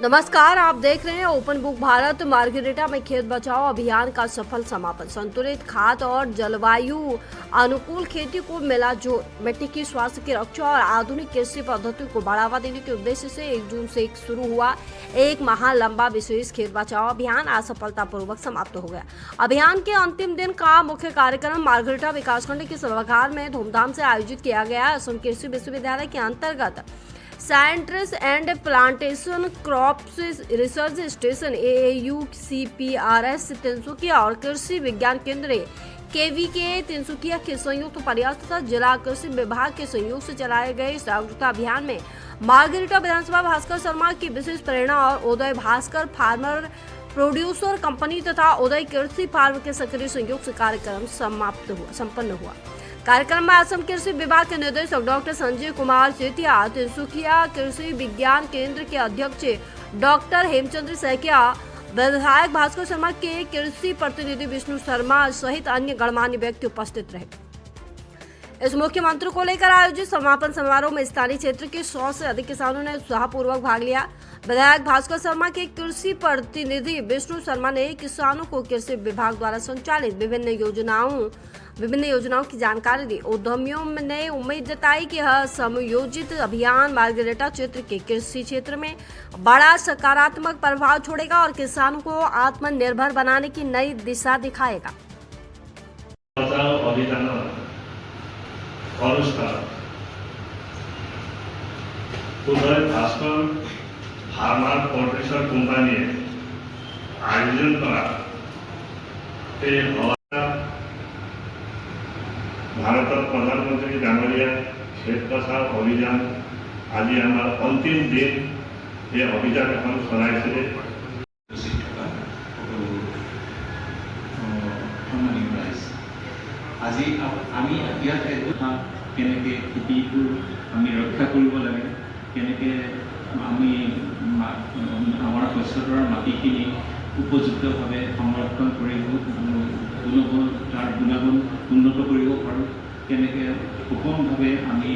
नमस्कार, आप देख रहे हैं ओपन बुक भारत। मार्गरेटा में खेत बचाओ अभियान का सफल समापन। संतुलित खाद और जलवायु अनुकूल खेती को मिला जोर। मिट्टी की स्वास्थ्य की रक्षा और आधुनिक कृषि पद्धति को बढ़ावा देने के उद्देश्य से 1 जून से शुरू हुआ एक माह लंबा विशेष खेत बचाओ अभियान आज सफलतापूर्वक समाप्त हो गया। अभियान के अंतिम दिन का मुख्य कार्यक्रम मार्गरेटा विकासखंड के सभागार में धूमधाम से आयोजित किया गया। असम कृषि विश्वविद्यालय के अंतर्गत citrus and plantation crops research station AAU CPRS Tinsukia और कृषि विज्ञान केंद्र KVK तिनसुकिया के संयुक्त प्रयास तथा जिला कृषि विभाग के सहयोग से चलाए गए इस जागरूकता अभियान में मार्गरेटा विधानसभा भास्कर शर्मा की विशेष प्रेरणा और Uday Bhaskar farmer producer company तथा उदय कृषि फार्म के सक्रिय सहयोग से कार्यक्रम संपन्न हुआ। कार्यक्रम में असम कृषि विभाग के निदेशक डॉक्टर संजय कुमार चेतिया, तिनसुकिया कृषि विज्ञान केंद्र के अध्यक्ष डॉक्टर हेमचंद्र सैकिया, विधायक भास्कर शर्मा के कृषि प्रतिनिधि विष्णु शर्मा सहित अन्य गणमान्य व्यक्ति उपस्थित रहे। इस मुख्य मंत्र को लेकर आयोजित समापन समारोह में स्थानीय क्षेत्र के 100 से अधिक किसानों ने उत्साहपूर्वक भाग लिया। विधायक भास्कर शर्मा के कृषि प्रतिनिधि विष्णु शर्मा ने किसानों को कृषि विभाग द्वारा संचालित विभिन्न योजनाओं की जानकारी दी। उद्यमियों ने उम्मीद जताई कि यह समयोजित अभियान मार्गरेटा क्षेत्र के कृषि क्षेत्र में बड़ा सकारात्मक प्रभाव छोड़ेगा और किसानों को आत्मनिर्भर बनाने की नई दिशा दिखाएगा। उदय भास्कर फार्मार प्रोड्यूसर কোম্পানিয়ে আয়োজন করা এই ভারতের প্রধানমন্ত্রী ডাঙরিয়া খেত বচাও অভিযান আজি আমার অন্তিম দিন এই অভিযান এখন চলাইছে। আজি আমি ইয়াত কেনেকে খেতিবোৰ আমি ৰক্ষা কৰিব লাগে, কেনেকে আমি আমাৰ শস্যৰ মাটিখিনি উপযুক্তভাৱে সংৰক্ষণ কৰিব, তাৰ গুণাগুণ উন্নত কৰিব পাৰোঁ, কেনেকে সুষমভাৱে আমি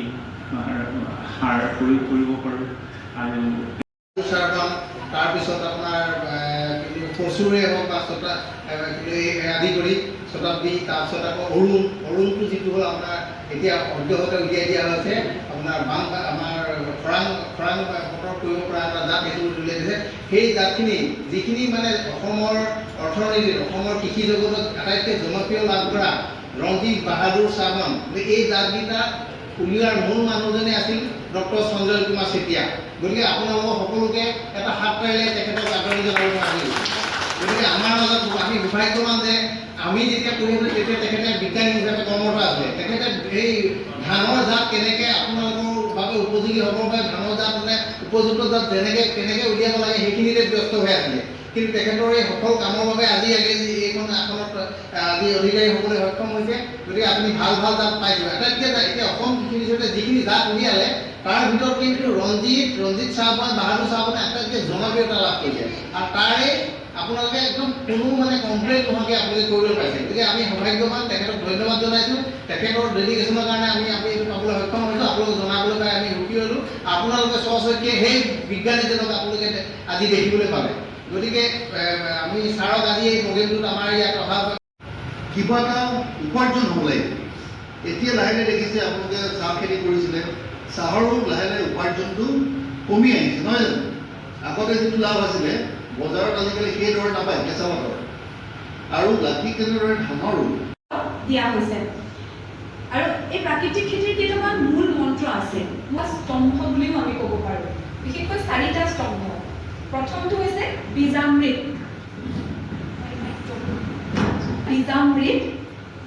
সাৰ প্ৰয়োগ কৰিব পাৰোঁ আৰু তাৰপিছত আপোনাৰ কচুৰে হওক বা আদি কৰি শতাব্দী, তাৰপিছত আকৌ অৰুণটো যিটো হ'ল আপোনাৰ এতিয়া অব্যাহত উলিয়াই দিয়া হৈছে। আপোনাৰ আমাৰ খৰাং বতৰ কৰিব পৰা এটা জাত সেইটো উলিয়াই দিছে। সেই জাতখিনি যিখিনি মানে অসমৰ অৰ্থনীতিত অসমৰ কৃষি জগতত আটাইতকৈ জনপ্ৰিয় লাভ কৰা ৰঞ্জিত, বাহাদুৰ, চাবন, এই জাতকেইটা উলিওৱাৰ মূল মানুহজনে আছিল ডক্টৰ সঞ্জয় কুমাৰ চেতিয়া। গতিকে আপোনালোকক সকলোকে এটা হাত পাৰিলে তেখেতক আদৰণি জনাব পাৰিব। গতিকে আমাৰ মাজত আমি সৌভাগ্যৱান যে আমি যেতিয়া পঢ়ি আছিলোঁ তেতিয়া তেখেতে বিজ্ঞানী হিচাপে কৰ্মৰত আছিলে। তেখেতে এই ধানৰ জাত কেনেকৈ আপোনালোকৰ বাবে উপযোগী হ'ব বা ধানৰ জাত মানে উপযুক্ত জাত কেনেকৈ উলিয়াব লাগে সেইখিনিতে ব্যস্ত হৈ আছিলে। কিন্তু তেখেতৰ এই সফল কামৰ বাবে আজি এইখন আসনত আজি অধিকাৰী হ'বলৈ সক্ষম হৈছে। গতিকে আপুনি ভাল জাত পাইছে। আটাইতকৈ এতিয়া অসম কৃষি বিশ্ববিদ্যালয়ে যিখিনি জাত উলিয়ালে তাৰ ভিতৰত কিন্তু ৰঞ্জিত চাহপাত, বাহাদুৰ চাহপাতে আটাইতকৈ জনপ্ৰিয়তা লাভ কৰিছে আৰু তাৰে আপোনালোকে একদম কোনো মানে কমপ্লেইন নোহোৱাকৈ আপোনালোকে কৰিবলৈ পাইছে। গতিকে আমি সৌভাগ্যৱান, তেখেতক ধন্যবাদ জনাইছোঁ। তেখেতৰ ডেডিকেশ্যনৰ কাৰণে আমি এইটো পাবলৈ সক্ষম হৈছোঁ। আপোনালোকক জনাবলৈ পাই আমি সুখী হ'লোঁ। আপোনালোকে স্বচক্ষে সেই বিজ্ঞানীজনক আপোনালোকে আজি দেখিবলৈ পালে। গতিকে আমি ছাৰক আজি এই প্ৰগ্ৰেমটোত আমাৰ ইয়াত অহা কিবা এটা উপাৰ্জন হ'ব লাগিব। এতিয়া লাহে লাহে দেখিছে আপোনালোকে চাহ খেতি কৰিছিলে, চাহৰো লাহে লাহে উপাৰ্জনটো কমি আহিছে, নহয় জানো? আগতে যিটো লাভ আছিলে বজাৰত আজিকালি সেই দৰে নাপায় কেঁচা পাতৰ, আৰু ঠিক তেনেদৰে ধানৰো দিয়া হৈছে। আৰু এই প্ৰাকৃতিক খেতিৰ কেইটামান মূল মন্ত্ৰ আছে, স্তম্ভ বুলিও আমি ক'ব পাৰোঁ। বিশেষকৈ 4টা স্তম্ভ। প্ৰথমটো হৈছে বীজামৃত,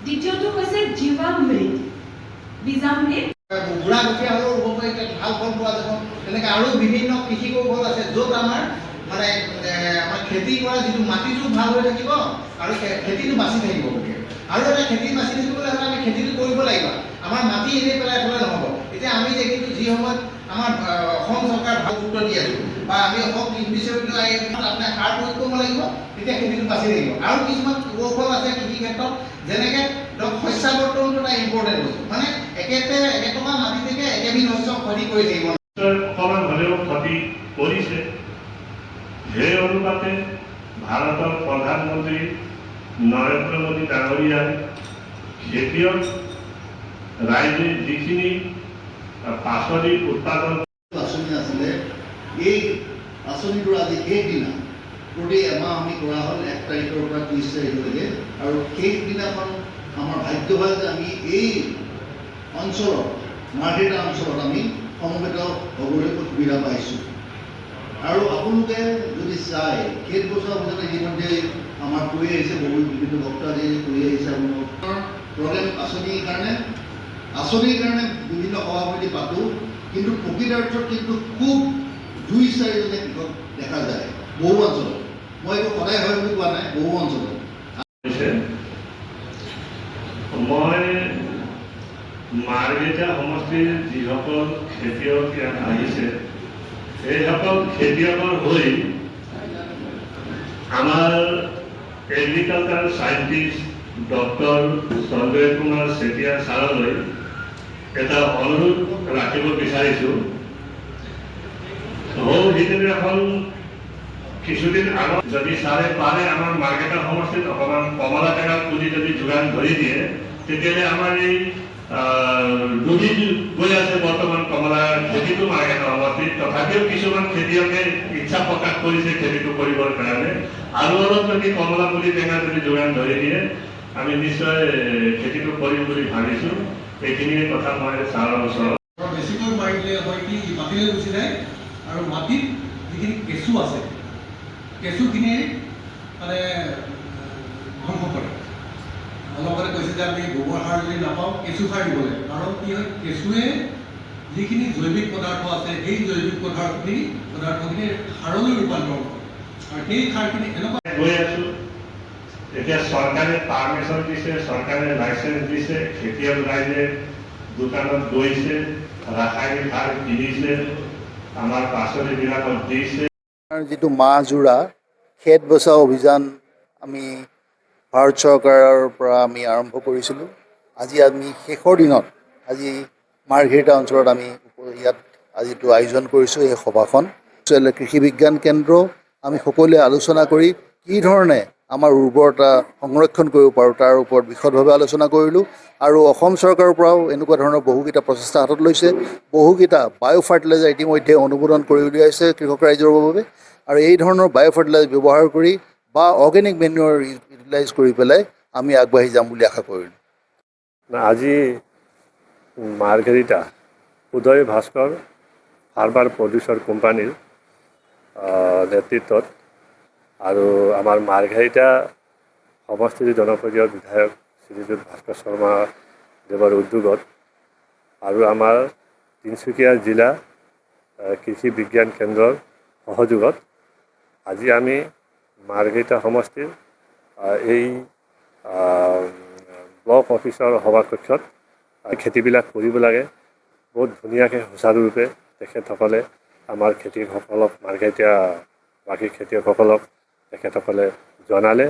দ্বিতীয়টো হৈছে জীৱামৃত। বীজামৃত বুঢ়া কঠীয়া হ'লেও ৰুব পাৰি, ভাল ফল পোৱা যাব। তেনেকৈ আৰু বিভিন্ন কৃষি কৌশল আছে য'ত আমাৰ মানে আমাৰ খেতি কৰা যিটো মাটিটো ভাল হৈ থাকিব আৰু খেতিটো বাচি থাকিব। গতিকে আৰু এটা খেতি বাচি থাকিবলৈ হ'লে আমি খেতিটো কৰিব লাগিব। আমাৰ মাটি এনেই পেলাই থ'লে নহ'ব। এতিয়া আমি দেখিছোঁ যি সময়ত আমাৰ অসম চৰকাৰ ভাল গুৰুত্ব দি আছোঁ বা আমি অসম কৃষি বিশ্ববিদ্যালয় আপোনাৰ সাৰ প্ৰয়োগ কৰিব লাগিব, তেতিয়া খেতিটো বাচি থাকিব। আৰু কিছুমান কৌশল আছে কৃষি ক্ষেত্ৰত, যেনেকৈ ধৰক শস্যাৱৰ্তনটো এটা ইম্পৰ্টেণ্ট বস্তু। মানে একেটকা মাটি থেকে একেবিধ শস্য খেতি কৰি থাকিব। অকণমান হ'লেও ক্ষতি কৰিছে। সেই অনুপাতে ভাৰতৰ প্ৰধানমন্ত্ৰী নৰেন্দ্ৰ মোদী ডাঙৰীয়াই খেতিয়ক ৰাইজে যিখিনি পাচলি উৎপাদন আঁচনি আছিলে এই আঁচনিটোৰ আজি সেইদিনা প্ৰতি এমাহ আমি কৰা হ'ল 1 তাৰিখৰ পৰা 30 তাৰিখলৈকে আৰু সেইদিনাখন আমাৰ ভাগ্য হয় যে আমি এই অঞ্চলত মাৰ্ঘেৰিটা অঞ্চলত আমি সমবেত হ'বলৈ সুবিধা পাইছোঁ। আৰু আপোনালোকে যদি চাই খেত বচোৱা অভিযানে ইতিমধ্যে আমাৰ কৰি আহিছে, বহু বিভিন্ন বক্তাই কৰি আহিছে। আপোনালোকৰ প্ৰগ্ৰেম আঁচনিৰ কাৰণে বিভিন্ন সভা সমিতি পাতোঁ, কিন্তু প্ৰকৃতাৰ্থত কিন্তু খুব 2-4জনে কৃষক দেখা যায় বহু অঞ্চলত। মই এইটো সদায় হয় বুলি কোৱা নাই, বহু অঞ্চলত। মই মাৰ্ঘেৰিটা সমষ্টিৰ যিসকল খেতিয়ক ইয়াত আহিছে, এইসকল খেতিয়কৰ হৈ আমাৰ agriculture scientist doctor Sanjay Kumar Chetia ছাৰলৈ এটা অনুৰোধ ৰাখিব বিচাৰিছোঁ। সিদিনাখন কিছুদিন আগত যদি ছাৰে পাৰে আমাৰ মাৰ্ঘেৰিটা সমষ্টিত অকণমান কমলা টেঙাৰ পুলি যদি যোগান ধৰি দিয়ে, তেতিয়াহ'লে আমাৰ এই ডুবি গৈ আছে বৰ্তমান কমলা খেতিটো মাৰ্ঘেৰিটা সমষ্টিত। তথাপিও কিছুমান খেতিয়কে ইচ্ছা প্ৰকাশ কৰিছে খেতিটো কৰিবৰ কাৰণে। আৰু অলপ যদি কমলা পুলি টেঙা যদি যোগান ধৰি দিয়ে, আমি নিশ্চয় খেতিটো কৰিম বুলি ভাবিছোঁ। এইখিনিয়ে কথা মই ছাৰৰ ওচৰত। বেছিকৈ মাৰিলে হয় কি মাটিলৈ গুচি যায় আৰু মাটিত যিখিনি কেঁচু আছে কেঁচুখিনি মানে ধ্বংস কৰে। অলপতে কৈছে যে আমি গোবৰ সাৰ যদি নাপাওঁ কেঁচু সাৰ দিব লাগে, কাৰণ কি হয় কেঁচুৱে যিখিনি জৈৱিক পদাৰ্থ আছে সেই জৈৱিক পদাৰ্থখিনি সাৰলৈ ৰূপান্তৰ কৰে আৰু সেই সাৰখিনি এনেকুৱা গৈ আছোঁ। এতিয়া চৰকাৰে পাৰ্মিশ্যন দিছে, চৰকাৰে লাইচেঞ্চ দিছে, খেতিয়ক ৰাইজে দোকানত গৈছে, ৰাসায়নিক সাৰ কিনিছে, আমাৰ পাচলিবিলাকত দিছে। যিটো মাহজোৰা খেত বচোৱা অভিযান আমি ভাৰত চৰকাৰৰ পৰা আমি আৰম্ভ কৰিছিলোঁ। আজি আমি শেষৰ দিনত আজি মাৰ্ঘেৰিটা অঞ্চলত আমি ইয়াত আজিটো আয়োজন কৰিছোঁ এই সভাখন। কৃষি বিজ্ঞান কেন্দ্ৰ আমি সকলোৱে আলোচনা কৰি কি ধৰণে আমাৰ উৰ্বৰতা সংৰক্ষণ কৰিব পাৰোঁ তাৰ ওপৰত বিশদভাৱে আলোচনা কৰিলোঁ। আৰু অসম চৰকাৰৰ পৰাও এনেকুৱা ধৰণৰ বহুকেইটা প্ৰচেষ্টা হাতত লৈছে। বহুকেইটা বায়' ফাৰ্টিলাইজাৰ ইতিমধ্যে অনুমোদন কৰি উলিয়াইছে কৃষক ৰাইজৰ বাবে। আৰু এই ধৰণৰ বায়' ফাৰ্টিলাইজাৰ ব্যৱহাৰ কৰি বা অৰ্গেনিক মেনিয়ৰ ইউটিলাইজ কৰি পেলাই আমি আগবাঢ়ি যাম বুলি আশা কৰিলোঁ। আজি মাৰ্ঘেৰিটা উদয় ভাস্কৰ ফাৰ্মাৰ প্ৰডিউচাৰ কোম্পানীৰ নেতৃত্বত আৰু আমাৰ মাৰ্ঘেৰিটা সমষ্টিৰ জনপ্ৰিয় বিধায়ক শ্ৰীযুত ভাস্কৰ শৰ্মা দেৱৰ উদ্যোগত আৰু আমাৰ তিনিচুকীয়া জিলা কৃষি বিজ্ঞান কেন্দ্ৰৰ সহযোগত আজি আমি মাৰ্ঘেৰিটা সমষ্টিৰ এই ব্লক অফিচৰ সভাকক্ষত খেতিবিলাক কৰিব লাগে। বহুত ধুনীয়াকৈ সুচাৰুৰূপে তেখেতসকলে আমাৰ খেতিয়কসকলক বাকী খেতিয়কসকলক তেখেতসকলে জনালে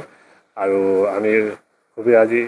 আৰু আমি খুবেই আজি